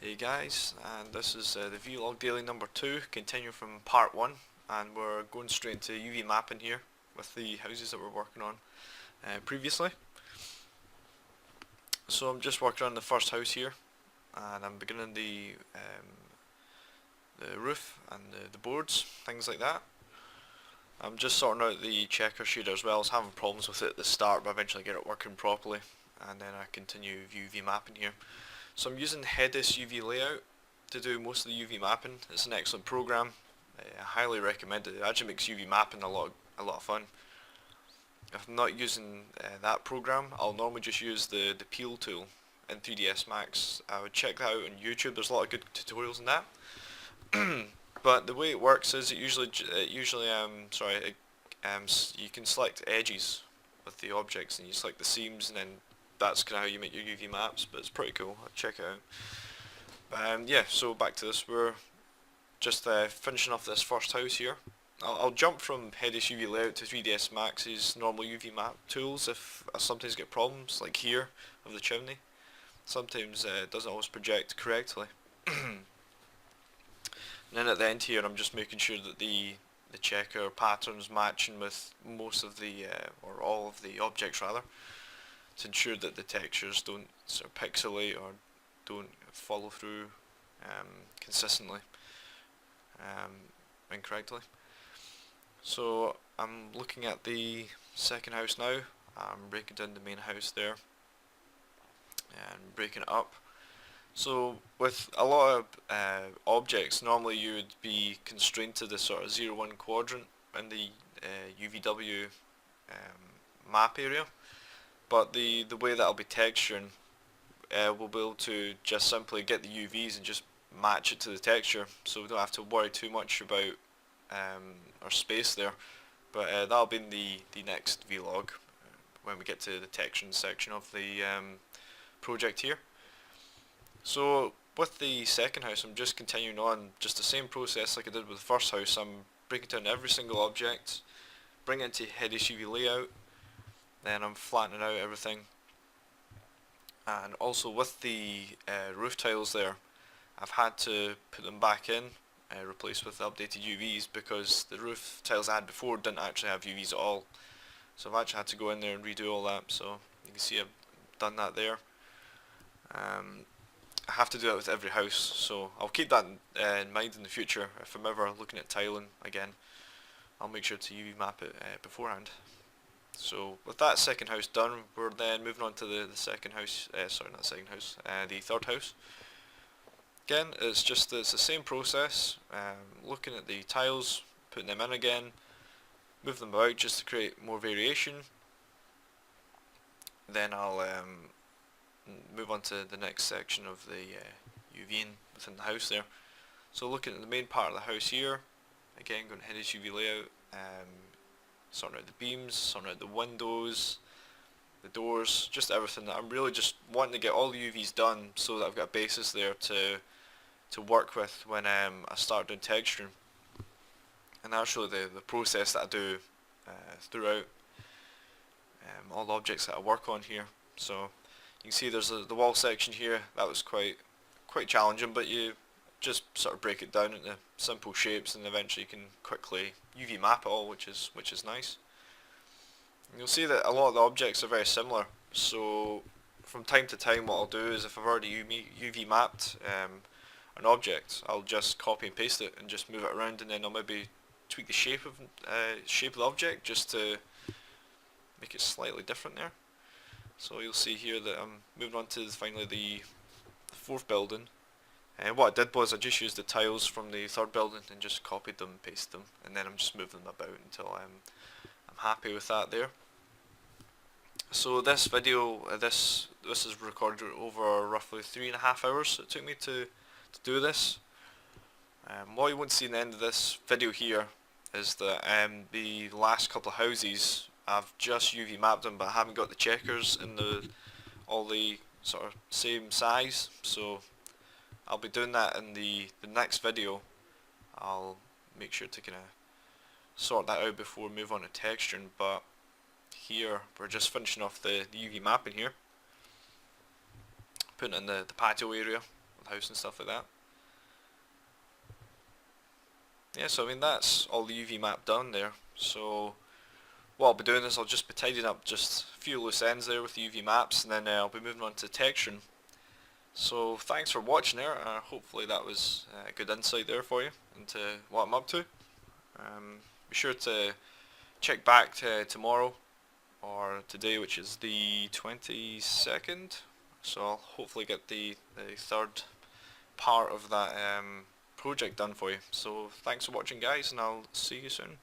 Hey guys, and this is the vlog daily number 2, continuing from part 1, and we're going straight into UV mapping here with the houses that we're working on previously. So I'm just working on the first house here, and I'm beginning the roof and the boards, things like that. I'm just sorting out the checker shader as well. I was having problems with it at the start, but eventually get it working properly, and then I continue UV mapping here. So I'm using Hedis UV Layout to do most of the UV mapping. It's an excellent program. I highly recommend it. It actually makes UV mapping a lot of fun. If I'm not using that program, I'll normally just use the peel tool in 3ds Max. I would check that out on YouTube. There's a lot of good tutorials in that. But the way it works is you can select edges with the objects, and you select the seams, and then that's kind of how you make your UV maps. But it's pretty cool. I'll check it out. Yeah, so back to this. We're just finishing off this first house here. I'll jump from Hedis UV Layout to 3ds Max's normal UV map tools if I sometimes get problems, like here of the chimney. Sometimes it doesn't always project correctly. And then at the end here, I'm just making sure that the checker pattern's matching with most of the, or all of the objects rather, to ensure that the textures don't sort of pixelate or don't follow through consistently incorrectly. So I'm looking at the second house now. I'm breaking down the main house there and breaking it up. So with a lot of objects, normally you would be constrained to the sort of 0-1 quadrant in the UVW map area, but the way that I'll be texturing, we'll be able to just simply get the UVs and just match it to the texture, so we don't have to worry too much about our space there. But that'll be in the next vlog when we get to the texturing section of the project here. So with the second house, I'm just continuing on just the same process like I did with the first house. I'm breaking down every single object, bring it into Hedis UV Layout, then I'm flattening out everything. And also with the roof tiles there, I've had to put them back in, replaced with updated UVs, because the roof tiles I had before didn't actually have UVs at all. So I've actually had to go in there and redo all that, so you can see I've done that there. I have to do that with every house, so I'll keep that in mind in the future. If I'm ever looking at tiling again, I'll make sure to UV map it beforehand. So with that second house done, we're then moving on to the second house, sorry, not the second house, the third house. Again, it's the same process, looking at the tiles, putting them in again, move them about just to create more variation. Then I'll move on to the next section of the UVing within the house there. So looking at the main part of the house here, again going to Hedis UV Layout, sorting out the beams, sorting out the windows, the doors, just everything. That I'm really just wanting to get all the UVs done so that I've got a basis there to work with when I start doing texturing. And that's really the process that I do throughout all the objects that I work on here. So you can see there's the wall section here. That was quite challenging, but you just sort of break it down into simple shapes, and eventually you can quickly UV map it all, which is nice. And you'll see that a lot of the objects are very similar. So from time to time, what I'll do is if I've already UV mapped an object, I'll just copy and paste it and just move it around, and then I'll maybe tweak the shape of the object just to make it slightly different there. So you'll see here that I'm moving on to finally the fourth building. And what I did was I just used the tiles from the third building and just copied them and pasted them, and then I'm just moving them about until I'm happy with that there. So this video, this is recorded over roughly 3.5 hours it took me to do this. What you won't see in the end of this video here is that the last couple of houses, I've just UV mapped them, but I haven't got the checkers in all the sort of same size, so I'll be doing that in the next video. I'll make sure to kind of sort that out before we move on to texturing, but here we're just finishing off the UV mapping here, putting in the patio area the house and stuff like that. Yeah, so I mean that's all the UV map done there. So what I'll be doing is I'll just be tidying up just a few loose ends there with the UV maps, and then I'll be moving on to texturing. So thanks for watching there. Hopefully that was a good insight there for you into what I'm up to. Be sure to check back to tomorrow or today, which is the 22nd. So I'll hopefully get the third part of that project done for you. So thanks for watching, guys, and I'll see you soon.